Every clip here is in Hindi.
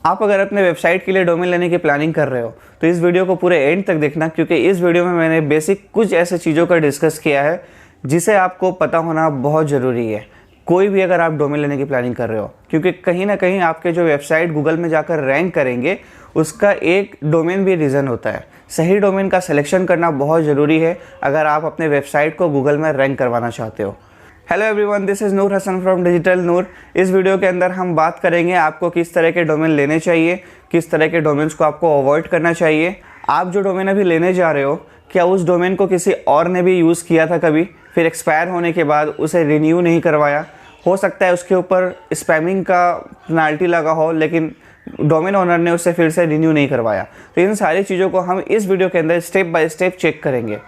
आप अगर अपने वेबसाइट के लिए डोमेन लेने की प्लानिंग कर रहे हो तो इस वीडियो को पूरे एंड तक देखना, क्योंकि इस वीडियो में मैंने बेसिक कुछ ऐसे चीज़ों का डिस्कस किया है जिसे आपको पता होना बहुत ज़रूरी है कोई भी अगर आप डोमेन लेने की प्लानिंग कर रहे हो। क्योंकि कहीं ना कहीं आपके जो वेबसाइट गूगल में जाकर रैंक करेंगे उसका एक डोमेन भी रीज़न होता है। सही डोमेन का सिलेक्शन करना बहुत ज़रूरी है अगर आप अपने वेबसाइट को गूगल में रैंक करवाना चाहते हो। Hello everyone, this is Noor Hasan from digital Noor. इस वीडियो के अंदर हम बात करेंगे आपको किस तरह के डोमेन लेने चाहिए, किस तरह के डोमेन्स को आपको अवॉइड करना चाहिए। आप जो डोमेन अभी लेने जा रहे हो, क्या उस डोमेन को किसी और ने भी यूज़ किया था कभी, फिर एक्सपायर होने के बाद उसे रिन्यू नहीं करवाया। हो सकता है उसके ऊपर स्पैमिंग का पेनल्टी लगा हो, लेकिन डोमेन ओनर ने उसे फिर से रिन्यू नहीं करवाया। तो इन सारी चीज़ों को हम इस वीडियो के अंदर स्टेप बाय स्टेप चेक करेंगे।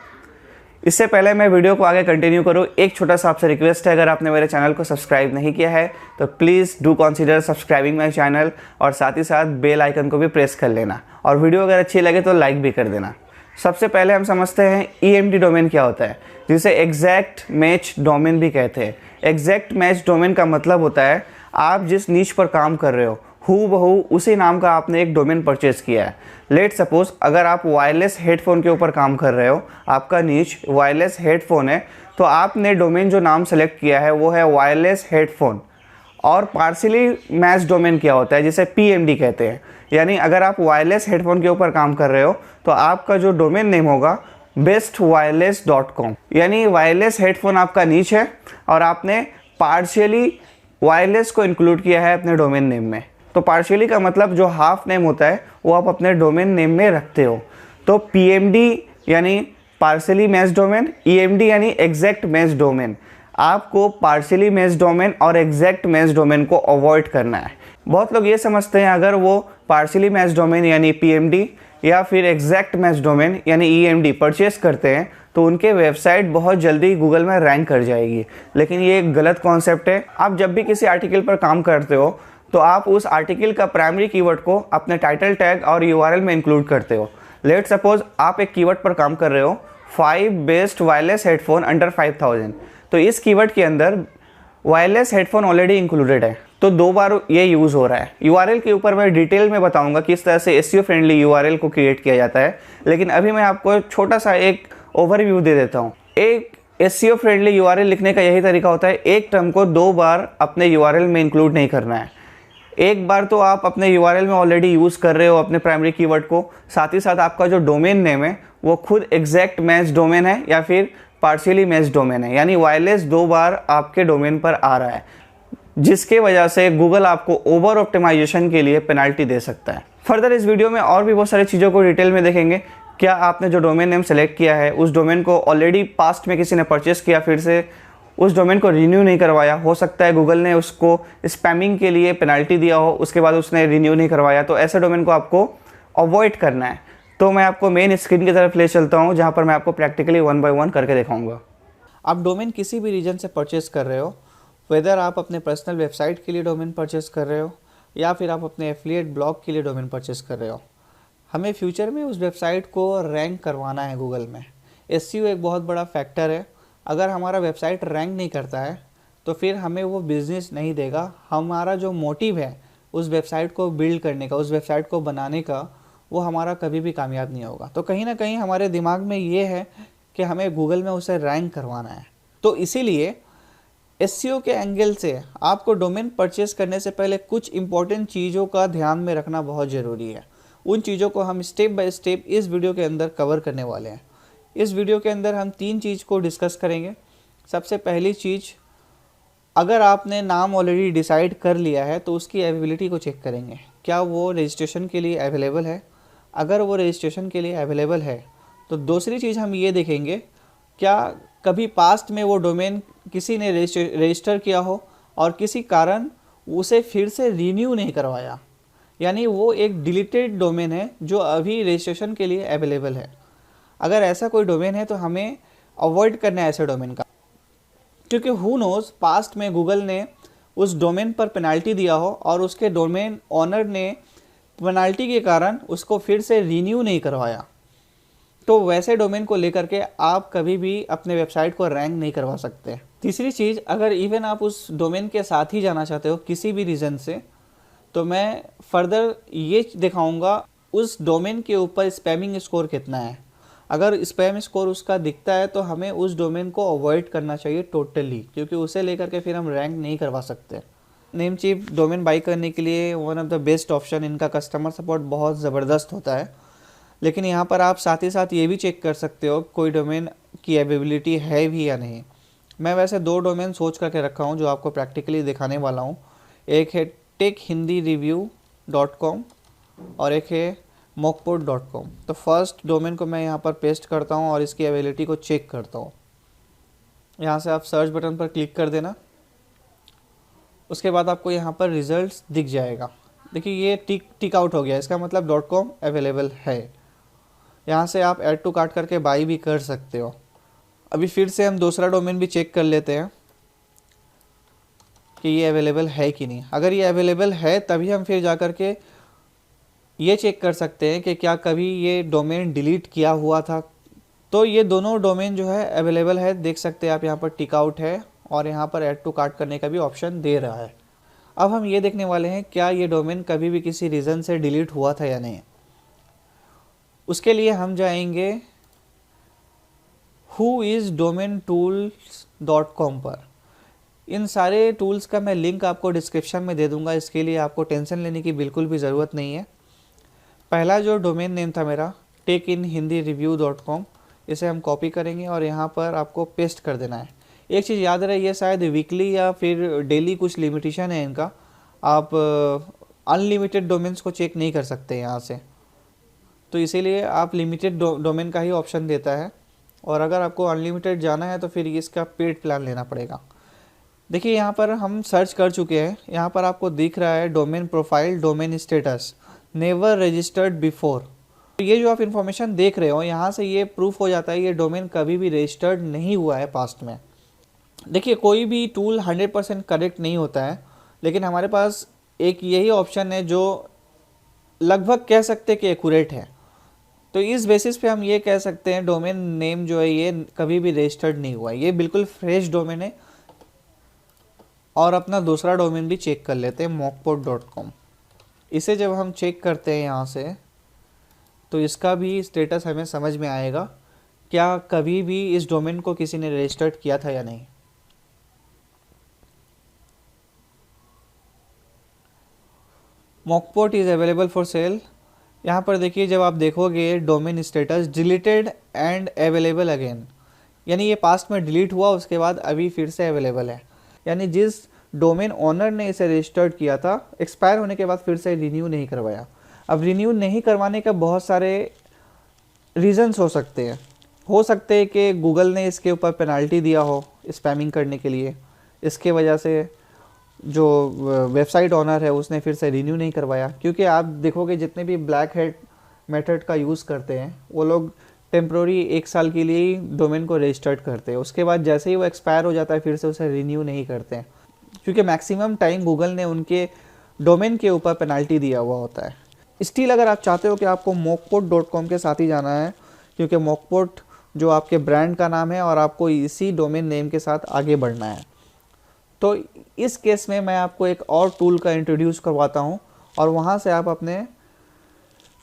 इससे पहले मैं वीडियो को आगे कंटिन्यू करूँ, एक छोटा सा आपसे रिक्वेस्ट है, अगर आपने मेरे चैनल को सब्सक्राइब नहीं किया है तो please do consider subscribing my channel, और साथ ही साथ बेल आइकन को भी प्रेस कर लेना, और वीडियो अगर अच्छी लगे तो लाइक भी कर देना। सबसे पहले हम समझते हैं EMD डोमेन क्या होता है, जिसे एग्जैक्ट मैच डोमेन भी कहते हैं। एग्जैक्ट मैच डोमेन का मतलब होता है आप जिस नीच पर काम कर रहे हो हूबहू उसी नाम का आपने एक डोमेन परचेज किया है। लेट सपोज अगर आप वायरलेस हेडफोन के ऊपर काम कर रहे हो, आपका नीच वायरलेस हेडफोन है, तो आपने डोमेन जो नाम सेलेक्ट किया है वो है वायरलेस हेडफोन। और पार्शियली मैच डोमेन क्या होता है, जिसे PMD कहते हैं। यानी अगर आप वायरलेस हेडफोन के ऊपर काम कर रहे हो तो आपका जो डोमेन नेम होगा bestwireless.com, यानी वायरलेस हेडफोन आपका नीच है और आपने पार्शियली वायरलेस को इंक्लूड किया है अपने डोमेन नेम में। तो पार्शियली का मतलब जो हाफ नेम होता है वो आप अपने डोमेन नेम में रखते हो। तो PMD यानी पार्शियली मैच डोमेन, EMD यानी एग्जैक्ट मैच डोमेन। आपको पार्शियली मैच डोमेन और एग्जैक्ट मैच डोमेन को अवॉइड करना है। बहुत लोग ये समझते हैं अगर वो पार्शियली मैच डोमेन यानी PMD या फिर एग्जैक्ट मैच डोमेन यानी EMD परचेस करते हैं तो उनके वेबसाइट बहुत जल्दी गूगल में रैंक कर जाएगी, लेकिन ये एक गलत कॉन्सेप्ट है। आप जब भी किसी आर्टिकल पर काम करते हो तो आप उस आर्टिकल का प्राइमरी कीवर्ड को अपने टाइटल टैग और URL में इंक्लूड करते हो। लेट सपोज आप एक कीवर्ड पर काम कर रहे हो 5 बेस्ट वायरलेस हेडफोन अंडर 5000, तो इस कीवर्ड के अंदर वायरलेस हेडफोन ऑलरेडी इंक्लूडेड है, तो 2 बार ये यूज़ हो रहा है। URL के ऊपर मैं डिटेल में बताऊंगा किस तरह से SEO फ्रेंडली URL को क्रिएट किया जाता है, लेकिन अभी मैं आपको छोटा सा एक ओवरव्यू दे देता हूँ। एक SEO फ्रेंडली URL लिखने का यही तरीका होता है, एक टर्म को 2 बार अपने URL में इंक्लूड नहीं करना है। एक बार तो आप अपने URL में ऑलरेडी यूज़ कर रहे हो अपने प्राइमरी कीवर्ड को, साथ ही साथ आपका जो डोमेन नेम है वो खुद एग्जैक्ट मैच डोमेन है या फिर पार्शियली मैच डोमेन है, यानी वायरलेस 2 बार आपके डोमेन पर आ रहा है, जिसके वजह से गूगल आपको ओवर ऑप्टिमाइजेशन के लिए पेनल्टी दे सकता है। फर्दर इस वीडियो में और भी बहुत सारी चीज़ों को डिटेल में देखेंगे। क्या आपने जो डोमेन नेम सेलेक्ट किया है उस डोमेन को ऑलरेडी पास्ट में किसी ने परचेस किया, फिर से उस डोमेन को रिन्यू नहीं करवाया। हो सकता है गूगल ने उसको स्पैमिंग के लिए पेनल्टी दिया हो, उसके बाद उसने रिन्यू नहीं करवाया, तो ऐसे डोमेन को आपको अवॉइड करना है। तो मैं आपको मेन स्क्रीन की तरफ ले चलता हूँ जहाँ पर मैं आपको प्रैक्टिकली 1 बाय 1 करके दिखाऊंगा। आप डोमेन किसी भी रीजन से परचेस कर रहे हो, वेदर आप अपने पर्सनल वेबसाइट के लिए डोमेन परचेस कर रहे हो या फिर आप अपने एफिलिएट ब्लॉग के लिए डोमेन परचेस कर रहे हो, हमें फ्यूचर में उस वेबसाइट को रैंक करवाना है गूगल में। SEO एक बहुत बड़ा फैक्टर है। अगर हमारा वेबसाइट रैंक नहीं करता है तो फिर हमें वो बिज़नेस नहीं देगा। हमारा जो मोटिव है उस वेबसाइट को बिल्ड करने का, उस वेबसाइट को बनाने का, वो हमारा कभी भी कामयाब नहीं होगा। तो कहीं ना कहीं हमारे दिमाग में ये है कि हमें गूगल में उसे रैंक करवाना है। तो इसीलिए SEO के एंगल से आपको डोमेन परचेस करने से पहले कुछ इंपॉर्टेंट चीज़ों का ध्यान में रखना बहुत ज़रूरी है। उन चीज़ों को हम स्टेप बाय स्टेप इस वीडियो के अंदर कवर करने वाले हैं। इस वीडियो के अंदर हम 3 चीज़ को डिस्कस करेंगे। सबसे पहली चीज़, अगर आपने नाम ऑलरेडी डिसाइड कर लिया है तो उसकी अवेलेबिलिटी को चेक करेंगे, क्या वो रजिस्ट्रेशन के लिए अवेलेबल है। अगर वो रजिस्ट्रेशन के लिए अवेलेबल है तो दूसरी चीज़ हम ये देखेंगे, क्या कभी पास्ट में वो डोमेन किसी ने रजिस्टर किया हो और किसी कारण उसे फिर से रिन्यू नहीं करवाया, यानी वो एक डिलीटेड डोमेन है जो अभी रजिस्ट्रेशन के लिए अवेलेबल है। अगर ऐसा कोई डोमेन है तो हमें अवॉइड करना है ऐसे डोमेन का, क्योंकि हु नोज़ पास्ट में गूगल ने उस डोमेन पर पेनल्टी दिया हो और उसके डोमेन ऑनर ने पेनल्टी के कारण उसको फिर से रिन्यू नहीं करवाया। तो वैसे डोमेन को लेकर के आप कभी भी अपने वेबसाइट को रैंक नहीं करवा सकते। तीसरी चीज़, अगर इवन आप उस डोमेन के साथ ही जाना चाहते हो किसी भी रीज़न से, तो मैं फर्दर ये दिखाऊंगा उस डोमेन के ऊपर स्पैमिंग स्कोर कितना है। अगर स्पैम स्कोर उसका दिखता है तो हमें उस डोमेन को अवॉइड करना चाहिए टोटली, क्योंकि उसे लेकर के फिर हम रैंक नहीं करवा सकते। नेमचीफ डोमेन बाई करने के लिए one of the best option, इनका कस्टमर सपोर्ट बहुत ज़बरदस्त होता है। लेकिन यहाँ पर आप साथ ही साथ ये भी चेक कर सकते हो कोई डोमेन की अवेलेबिलिटी है भी या नहीं। मैं वैसे 2 डोमेन सोच करके रखा हूँ जो आपको प्रैक्टिकली दिखाने वाला हूँ। एक है techhindireview.com और एक है mockport.com। तो फर्स्ट डोमेन को मैं यहाँ पर पेस्ट करता हूँ और इसकी अवेलेबिलिटी को चेक करता हूँ। यहाँ से आप सर्च बटन पर क्लिक कर देना। उसके बाद आपको यहाँ पर रिजल्ट्स दिख जाएगा। देखिए ये टिक आउट हो गया, इसका मतलब .com अवेलेबल है। यहाँ से आप ऐड टू कार्ट करके बाई भी कर सकते हो। अभी फिर से हम दूसरा डोमेन भी चेक कर लेते हैं कि ये अवेलेबल है कि नहीं। अगर ये अवेलेबल है तभी हम फिर जा कर के ये चेक कर सकते हैं कि क्या कभी ये डोमेन डिलीट किया हुआ था। तो ये दोनों डोमेन जो है अवेलेबल है, देख सकते हैं आप। यहाँ पर टिक आउट है और यहाँ पर ऐड टू कार्ट करने का भी ऑप्शन दे रहा है। अब हम ये देखने वाले हैं क्या ये डोमेन कभी भी किसी रीज़न से डिलीट हुआ था या नहीं। उसके लिए हम जाएंगे whoisdomaintools.com पर। इन सारे टूल्स का मैं लिंक आपको डिस्क्रिप्शन में दे दूंगा, इसके लिए आपको टेंशन लेने की बिल्कुल भी ज़रूरत नहीं है। पहला जो डोमेन नेम था मेरा techinhindireview.com, इसे हम कॉपी करेंगे और यहाँ पर आपको पेस्ट कर देना है। एक चीज़ याद रहे, ये शायद वीकली या फिर डेली कुछ लिमिटेशन है इनका। आप अनलिमिटेड डोमेन्स को चेक नहीं कर सकते यहाँ से, तो इसीलिए आप लिमिटेड डोमेन का ही ऑप्शन देता है। और अगर आपको अनलिमिटेड जाना है तो फिर इसका पेड प्लान लेना पड़ेगा। देखिए यहाँ पर हम सर्च कर चुके हैं। यहाँ पर आपको दिख रहा है domain profile, domain status, never registered before. ये जो आप इन्फॉर्मेशन देख रहे हो, यहाँ से ये प्रूफ हो जाता है ये डोमेन कभी भी रजिस्टर्ड नहीं हुआ है पास्ट में। देखिए कोई भी टूल 100% करेक्ट नहीं होता है, लेकिन हमारे पास एक यही ऑप्शन है जो लगभग कह सकते कि एक्यूरेट है। तो इस बेसिस पे हम ये कह सकते हैं डोमेन नेम जो है ये कभी भी रजिस्टर्ड नहीं हुआ है, ये बिल्कुल फ्रेश डोमेन है। और अपना दूसरा डोमेन भी चेक कर लेते हैं mockport.com। इसे जब हम चेक करते हैं यहाँ से तो इसका भी स्टेटस हमें समझ में आएगा क्या कभी भी इस डोमेन को किसी ने रजिस्टर्ड किया था या नहीं। mockport is available for sale. यहाँ पर देखिए जब आप देखोगे domain status deleted and available again, यानी ये पास्ट में डिलीट हुआ उसके बाद अभी फिर से अवेलेबल है। यानी जिस डोमेन ओनर ने इसे रजिस्टर्ड किया था, एक्सपायर होने के बाद फिर से रिन्यू नहीं करवाया। अब रिन्यू नहीं करवाने का बहुत सारे रीजंस हो सकते हैं। हो सकते हैं कि गूगल ने इसके ऊपर पेनल्टी दिया हो स्पैमिंग करने के लिए, इसके वजह से जो वेबसाइट ओनर है उसने फिर से रिन्यू नहीं करवाया। क्योंकि आप देखोगे जितने भी ब्लैक हैट मेथड का यूज़ करते हैं वो लोग टेम्प्रोरी 1 साल के लिए ही डोमेन को रजिस्टर्ड करते हैं, उसके बाद जैसे ही वो एक्सपायर हो जाता है फिर से उसे रिन्यू नहीं करते हैं, क्योंकि मैक्सिमम टाइम गूगल ने उनके डोमेन के ऊपर पेनल्टी दिया हुआ होता है। स्टिल अगर आप चाहते हो कि आपको mockport.com के साथ ही जाना है, क्योंकि mockport जो आपके ब्रांड का नाम है और आपको इसी डोमेन नेम के साथ आगे बढ़ना है, तो इस केस में मैं आपको एक और टूल का इंट्रोड्यूस करवाता हूँ और वहाँ से आप अपने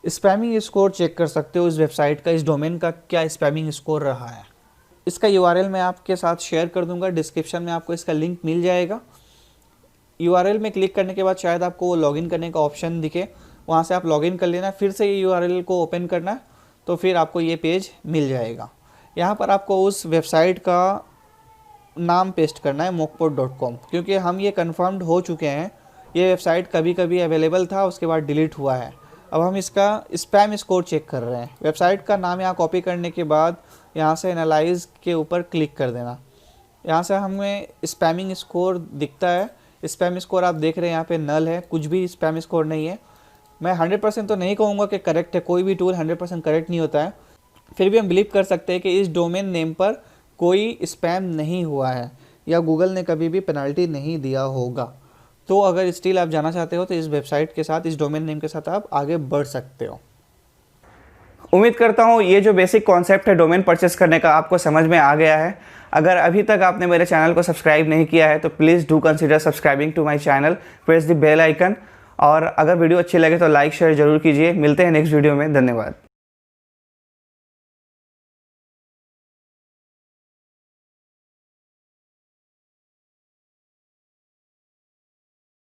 स्पैमिंग स्कोर चेक कर सकते हो। इस वेबसाइट का, इस डोमेन का क्या स्पैमिंग स्कोर रहा है। इसका URL मैं आपके साथ शेयर कर दूंगा, डिस्क्रिप्शन में आपको इसका लिंक मिल जाएगा। URL में क्लिक करने के बाद शायद आपको वो लॉगिन करने का ऑप्शन दिखे, वहाँ से आप लॉगिन कर लेना, फिर से ये URL को ओपन करना, तो फिर आपको ये पेज मिल जाएगा। यहाँ पर आपको उस वेबसाइट का नाम पेस्ट करना है mockport.com, क्योंकि हम ये कन्फर्म्ड हो चुके हैं ये वेबसाइट कभी कभी अवेलेबल था उसके बाद डिलीट हुआ है। अब हम इसका स्पैम स्कोर चेक कर रहे हैं। वेबसाइट का नाम यहाँ कॉपी करने के बाद यहाँ से एनालाइज के ऊपर क्लिक कर देना। यहाँ से हमें स्पैमिंग स्कोर दिखता है। स्पैम स्कोर आप देख रहे हैं यहाँ पे नल है, कुछ भी स्पैम स्कोर नहीं है। मैं 100% तो नहीं कहूँगा कि करेक्ट है, कोई भी टूल 100% करेक्ट नहीं होता है, फिर भी हम बिलीव कर सकते हैं कि इस डोमेन नेम पर कोई स्पैम नहीं हुआ है या गूगल ने कभी भी पेनल्टी नहीं दिया होगा। तो अगर स्टिल आप जाना चाहते हो तो इस वेबसाइट के साथ, इस डोमेन नेम के साथ आप आगे बढ़ सकते हो। उम्मीद करता हूँ ये जो बेसिक कॉन्सेप्ट है डोमेन परचेस करने का आपको समझ में आ गया है। अगर अभी तक आपने मेरे चैनल को सब्सक्राइब नहीं किया है तो please do consider subscribing to my channel, press the bell icon और अगर वीडियो अच्छी लगे तो लाइक शेयर जरूर कीजिए। मिलते हैं नेक्स्ट वीडियो में। धन्यवाद।